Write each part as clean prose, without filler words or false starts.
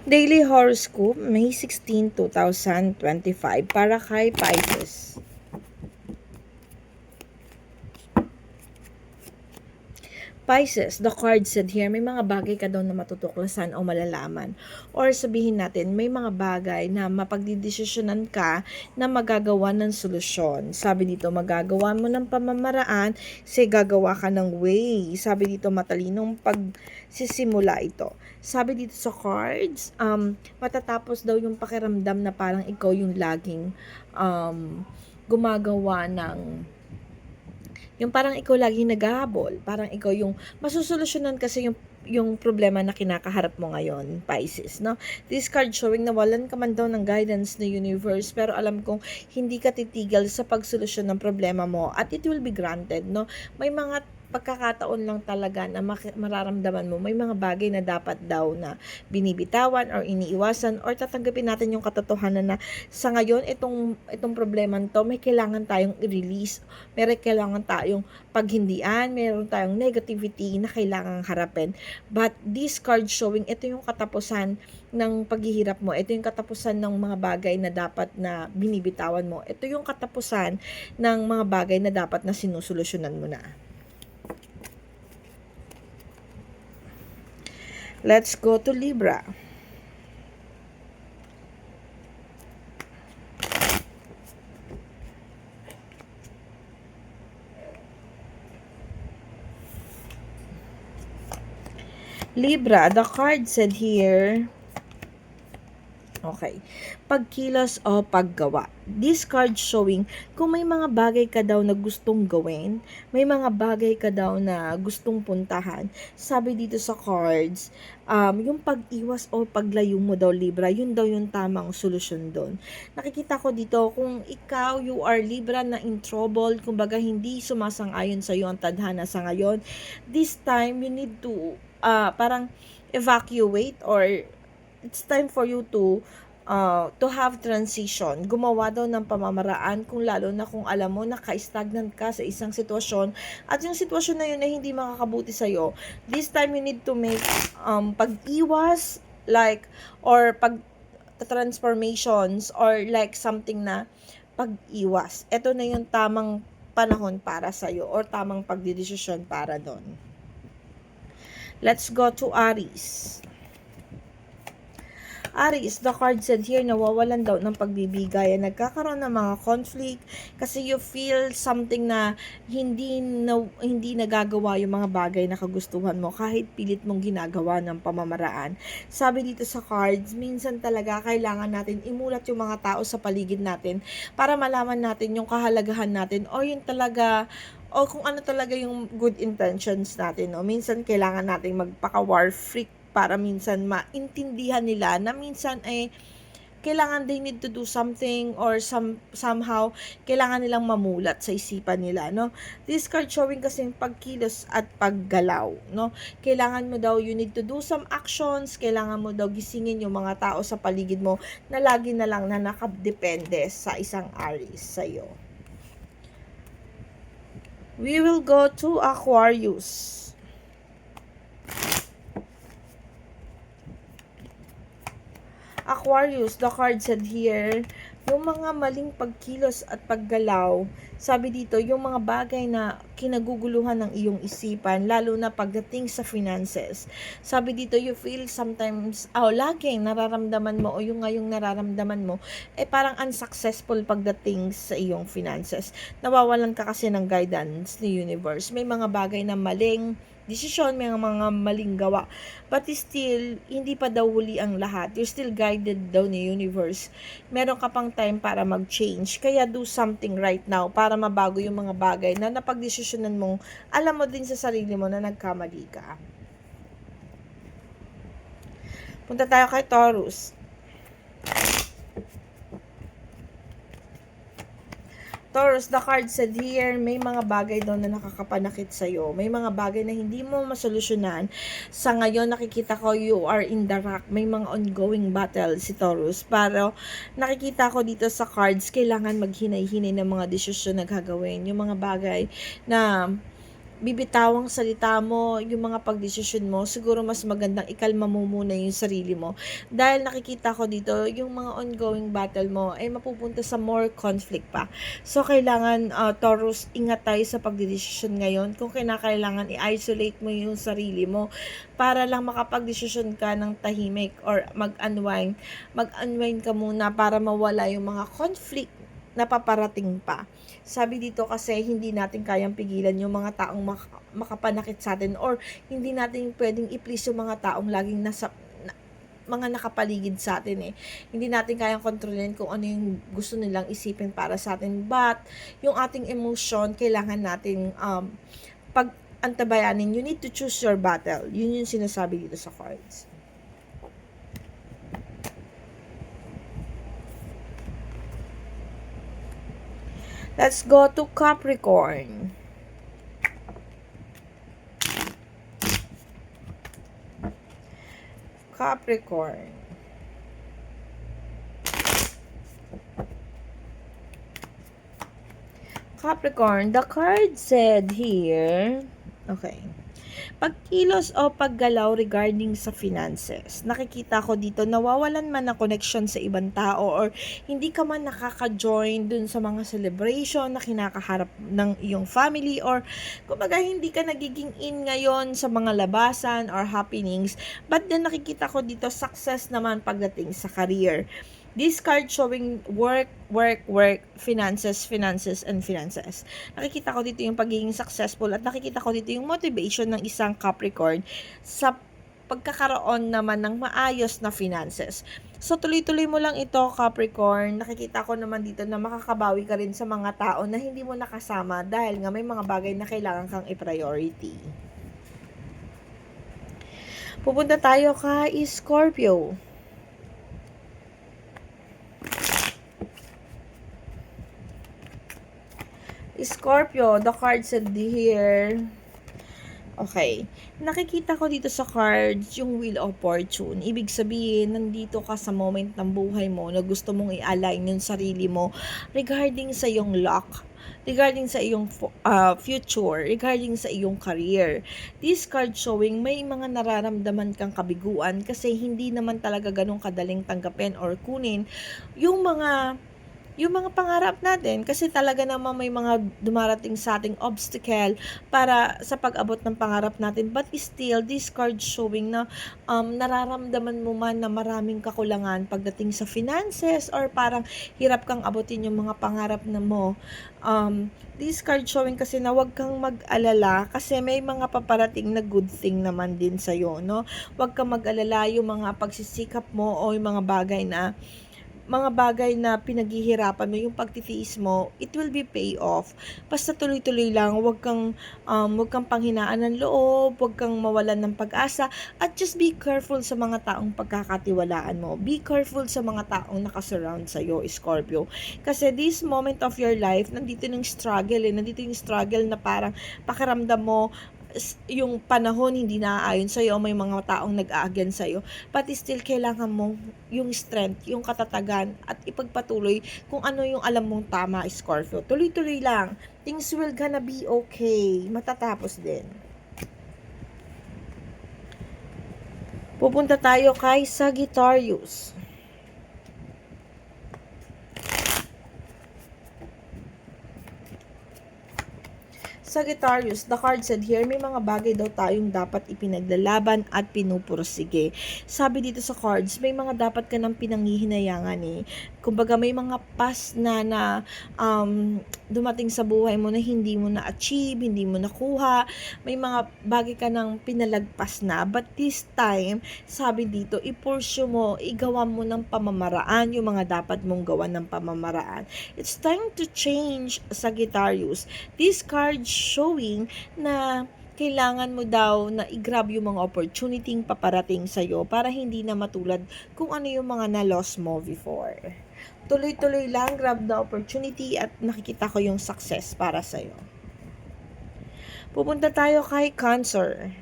Daily Horoscope, May 16, 2025, para kay Pisces. Pisces, the card said here, may mga bagay ka daw na matutuklasan o malalaman. Or sabihin natin, may mga bagay na mapagdidesisyonan ka na magagawa ng solusyon. Sabi dito, magagawa mo ng pamamaraan, gagawa ka ng way. Sabi dito, matalinong pagsisimula ito. Sabi dito sa cards, matatapos daw yung pakiramdam na parang ikaw yung laging gumagawa ng yung parang ikaw laging naghahabol, parang ikaw yung masusolusyonan kasi yung problema na kinakaharap mo ngayon, Pisces, no? This card showing na walan ka man daw ng guidance ng universe, pero alam kong hindi ka titigil sa pagsolusyon ng problema mo at it will be granted, no? May mga pagkakataon lang talaga na mararamdaman mo may mga bagay na dapat daw na binibitawan or iniiwasan or tatanggapin natin yung katotohanan na sa ngayon itong problema to may kailangan tayong i-release, may kailangan tayong paghindian, meron tayong negativity na kailangang harapin. But this card showing ito yung katapusan ng paghihirap mo, ito yung katapusan ng mga bagay na dapat na binibitawan mo, ito yung katapusan ng mga bagay na dapat na sinusolusyonan mo na. Let's go to Libra. Libra, the card said here, okay, pagkilos o paggawa. This card showing, kung may mga bagay ka daw na gustong gawin, may mga bagay ka daw na gustong puntahan, sabi dito sa cards, yung pag-iwas o paglayo mo daw, Libra, yun daw yung tamang solusyon doon. Nakikita ko dito, kung ikaw, you are Libra na in trouble, kumbaga hindi sumasang-ayon sa iyo ang tadhana sa ngayon, this time, you need to, parang evacuate or it's time for you to have transition. Gumawa daw ng pamamaraan kung lalo na kung alam mo na ka-stagnant ka sa isang sitwasyon at yung sitwasyon na yun ay hindi makakabuti sa'yo. This time you need to make pag-iwas like or transformations or like something na pag-iwas. Ito na yung tamang panahon para sa'yo or tamang pagdidesisyon para doon. Let's go to Aries. Aries, the card said here, nawawalan daw ng pagbibigayan, nagkakaroon ng mga conflict kasi you feel something na hindi nagagawa yung mga bagay na kagustuhan mo kahit pilit mong ginagawa ng pamamaraan. Sabi dito sa cards, minsan talaga kailangan natin imulat yung mga tao sa paligid natin para malaman natin yung kahalagahan natin o yung talaga o kung ano talaga yung good intentions natin. No? Minsan kailangan nating magpaka-war freak para minsan maintindihan nila na minsan ay kailangan they need to do something or somehow kailangan nilang mamulat sa isipan nila, no? This card showing kasi pagkilos at paggalaw, no? Kailangan mo daw, you need to do some actions, kailangan mo daw gisingin yung mga tao sa paligid mo na lagi na lang na nakadepende sa isang Aries sa'yo. We will go to Aquarius. Aquarius, the card said here, yung mga maling pagkilos at paggalaw, sabi dito, yung mga bagay na kinaguguluhan ng iyong isipan, lalo na pagdating sa finances. Sabi dito, you feel sometimes, laging nararamdaman mo o yung ngayong nararamdaman mo, parang unsuccessful pagdating sa iyong finances. Nawawalan ka kasi ng guidance ni universe. May mga bagay na maling desisyon, may mga maling gawa. But still, hindi pa daw huli ang lahat. You're still guided daw ni universe. Meron ka pang time para mag-change. Kaya do something right now para mabago yung mga bagay na napagdesisyonan mong alam mo din sa sarili mo na nagkamali ka. Punta tayo kay Taurus. Taurus, the card said here, may mga bagay daw na nakakapanakit sa'yo. May mga bagay na hindi mo masolusyonan. Sa ngayon, nakikita ko you are in the rock. May mga ongoing battle si Taurus. Pero nakikita ko dito sa cards, kailangan maghinay-hinay ng mga desisyon na gagawin. Yung mga bagay na bibitawang salita mo, yung mga pagdesisyon mo, siguro mas magandang ikalma mo muna yung sarili mo. Dahil nakikita ko dito, yung mga ongoing battle mo ay mapupunta sa more conflict pa. So, kailangan, Taurus, ingat tayo sa pagdedesisyon ngayon. Kung kinakailangan, i-isolate mo yung sarili mo para lang makapagdesisyon ka ng tahimik or mag-unwind. Mag-unwind ka muna para mawala yung mga conflict na paparating pa. Sabi dito kasi hindi natin kayang pigilan yung mga taong makapanakit sa atin or hindi natin pwedeng i-please yung mga taong laging mga nakapaligid sa atin eh. Hindi natin kayang kontrolin kung ano yung gusto nilang isipin para sa atin. But, yung ating emotion, kailangan natin antabayanin. You need to choose your battle. Yun yung sinasabi dito sa cards. Let's go to Capricorn. Capricorn. Capricorn, the card said here, okay, pagkilos o paggalaw regarding sa finances. Nakikita ko dito, nawawalan man ng connection sa ibang tao or hindi ka man nakaka-join dun sa mga celebration na kinakaharap ng iyong family or kumbaga hindi ka nagiging in ngayon sa mga labasan or happenings. But then nakikita ko dito, success naman pagdating sa career. This card showing work, finances, and finances. Nakikita ko dito yung pagiging successful at nakikita ko dito yung motivation ng isang Capricorn sa pagkakaroon naman ng maayos na finances. So, tuloy-tuloy mo lang ito, Capricorn. Nakikita ko naman dito na makakabawi ka rin sa mga tao na hindi mo nakasama dahil nga may mga bagay na kailangan kang i-priority. Pupunta tayo kay Scorpio. Scorpio, the card said here, okay, nakikita ko dito sa cards yung Wheel of Fortune. Ibig sabihin, nandito ka sa moment ng buhay mo na gusto mong i-align yung sarili mo regarding sa iyong luck, regarding sa iyong future, regarding sa iyong career. This card showing may mga nararamdaman kang kabiguan kasi hindi naman talaga ganun kadaling tanggapin or kunin yung mga pangarap natin kasi talaga naman may mga dumarating sa ating obstacle para sa pag-abot ng pangarap natin, but still this card showing na nararamdaman mo man na maraming kakulangan pagdating sa finances or parang hirap kang abutin yung mga pangarap na mo. This card showing kasi na wag kang mag-alala kasi may mga paparating na good thing naman din sa'yo, no? Wag kang mag-alala yung mga pagsisikap mo o yung mga bagay na pinaghihirapan mo, yung pagtitiis mo, it will be pay off. Basta tuloy-tuloy lang, wag kang panghinaan ng loob, wag kang mawalan ng pag-asa, at just be careful sa mga taong pagkakatiwalaan mo. Be careful sa mga taong nakasurround sa'yo, Scorpio. Kasi this moment of your life, nandito yung struggle na parang pakiramdam mo, yung panahon hindi naaayon sa'yo, may mga taong nag-a-against sa'yo, but still kailangan mo yung strength, yung katatagan at ipagpatuloy kung ano yung alam mong tama, Scorpio. Tuloy-tuloy lang, things will gonna be okay, matatapos din. Pupunta tayo kay Sagittarius. Sagittarius, the card said here, may mga bagay daw tayong dapat ipinaglalaban at pinupursige. Sabi dito sa cards, may mga dapat ka nang pinanghihinayangan eh. Kumbaga may mga past na dumating sa buhay mo na hindi mo na-achieve, hindi mo nakuha. May mga bagay ka nang pinalagpas na. But this time, sabi dito, i-pursue mo, igawa mo ng pamamaraan, yung mga dapat mong gawa ng pamamaraan. It's time to change, Sagittarius. This card showing na kailangan mo daw na i-grab yung mga opportunity paparating sa'yo para hindi na matulad kung ano yung mga na-loss mo before. Tuloy-tuloy lang, grab the opportunity at nakikita ko yung success para sa'yo. Pupunta tayo kay Cancer.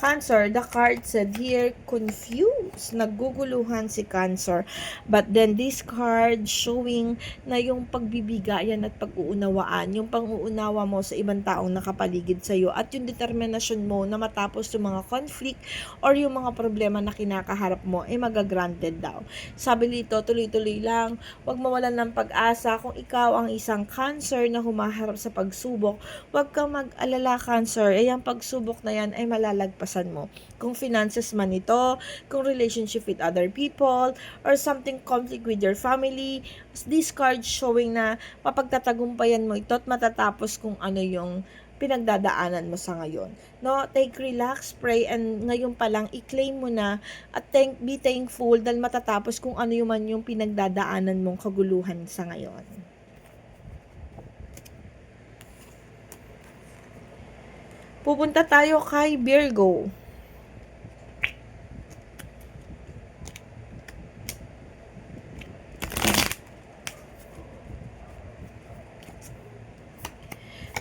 Cancer, the card said here, confused, naguguluhan si Cancer. But then this card showing na yung pagbibigayan at pag-uunawaan, yung pang-uunawa mo sa ibang taong nakapaligid sa'yo at yung determinasyon mo na matapos yung mga conflict or yung mga problema na kinakaharap mo ay magagranted daw. Sabi dito, tuloy-tuloy lang, huwag mawalan ng pag-asa. Kung ikaw ang isang Cancer na humaharap sa pagsubok, huwag kang mag-alala, Cancer. Ang pagsubok na yan ay malalagpasan mo. Kung finances man ito, kung relationship with other people, or something conflict with your family, this card showing na mapagtatagumpayan mo ito at matatapos kung ano yung pinagdadaanan mo sa ngayon. No, take relax, pray, and ngayon pa lang i-claim mo na at be thankful dahil matatapos kung ano yung man yung pinagdadaanan mong kaguluhan sa ngayon. Pupunta tayo kay Virgo.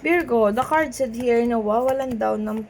Virgo, the card said here na wawalan daw ng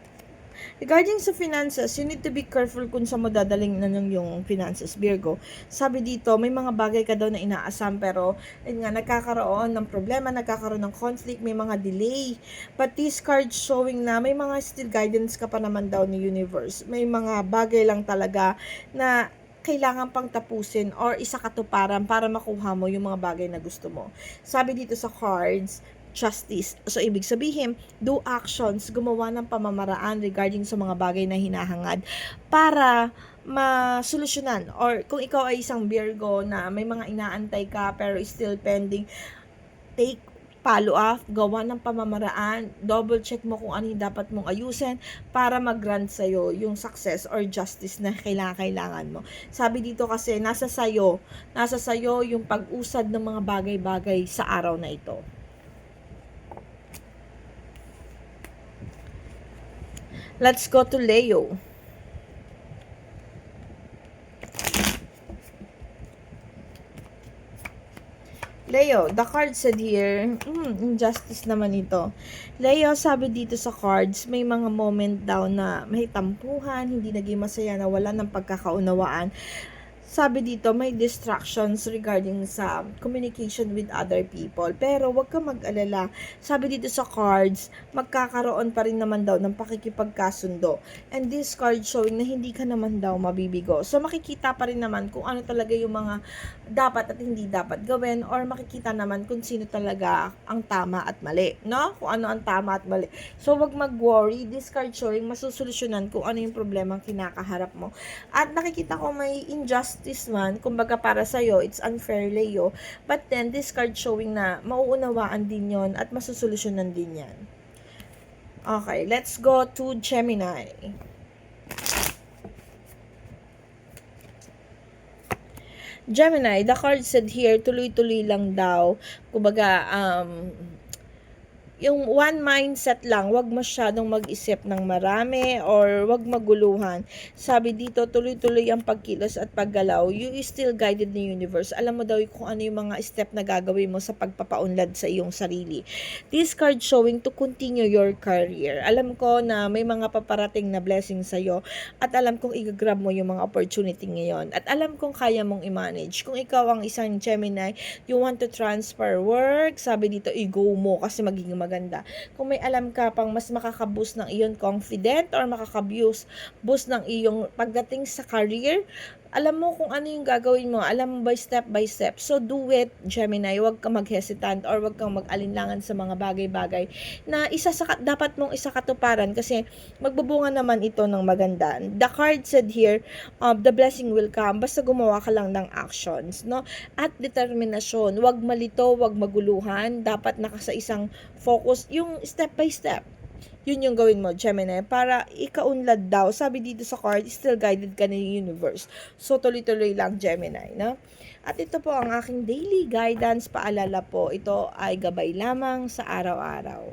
regarding sa finances, you need to be careful kung sa mo dadaling na yung finances, Virgo. Sabi dito, may mga bagay ka daw na inaasam pero nga nagkakaroon ng problema, nagkakaroon ng conflict, may mga delay. But this card showing na may mga still guidance ka pa naman daw ni universe. May mga bagay lang talaga na kailangan pang tapusin or isakatuparan para makuha mo yung mga bagay na gusto mo. Sabi dito sa cards, justice. So, ibig sabihin, do actions, gumawa ng pamamaraan regarding sa mga bagay na hinahangad para masolusyonan. Or kung ikaw ay isang Virgo na may mga inaantay ka pero still pending, take follow up, gawa ng pamamaraan, double check mo kung ano yung dapat mong ayusin para mag-grant sa'yo yung success or justice na kailangan mo. Sabi dito kasi, nasa sayo yung pag-usad ng mga bagay-bagay sa araw na ito. Let's go to Leo. Leo, the card said here, injustice naman ito. Leo, sabi dito sa cards, may mga moment daw na may tampuhan, hindi naging masaya, na wala ng pagkakaunawaan. Sabi dito, may distractions regarding sa communication with other people. Pero wag kang mag-alala. Sabi dito sa cards, magkakaroon pa rin naman daw ng pakikipagkasundo. And this card showing na hindi ka naman daw mabibigo. So makikita pa rin naman kung ano talaga yung mga dapat at hindi dapat gawin, or makikita naman kung sino talaga ang tama at mali, no? Kung ano ang tama at mali. So wag mag-worry. This card showing masusolusyonan kung ano yung problema ang kinakaharap mo. At nakikita ko may injustice man, kumbaga para sa'yo, it's unfair, Leo. But then, this card showing na mauunawaan din yon at masusolusyonan din yan. Okay, let's go to Gemini. Gemini, the card said here, tuloy-tuloy lang daw. Kumbaga, yung one mindset lang, wag masyadong mag-isip ng marami or wag maguluhan. Sabi dito, tuloy-tuloy ang pagkilos at paggalaw. You is still guided ni universe. Alam mo daw kung ano yung mga step na gagawin mo sa pagpapaunlad sa iyong sarili. This card showing to continue your career. Alam ko na may mga paparating na blessing sa'yo at alam kong i-grab mo yung mga opportunity ngayon. At alam kong kaya mong i-manage. Kung ikaw ang isang Gemini, you want to transfer work, sabi dito, i-go mo kasi magiging maganda. Kung may alam ka pang mas makaka-boost ng iyong confident or makaka-boost ng iyong pagdating sa career, alam mo kung ano yung gagawin mo, alam mo by step. So do it, Gemini. Huwag kang mag-hesitant or huwag kang mag-alinlangan sa mga bagay-bagay na dapat mong isakatuparan kasi magbubunga naman ito ng maganda. The card said here, the blessing will come basta gumawa ka lang ng actions, no? At determinasyon. Huwag malito, huwag maguluhan. Dapat nakasa isang focus, yung step by step. Yun yung gawin mo, Gemini, para ikaunlad daw. Sabi dito sa card, still guided ka ng universe. So, tuloy-tuloy lang, Gemini, no? At ito po ang aking daily guidance. Paalala po, ito ay gabay lamang sa araw-araw.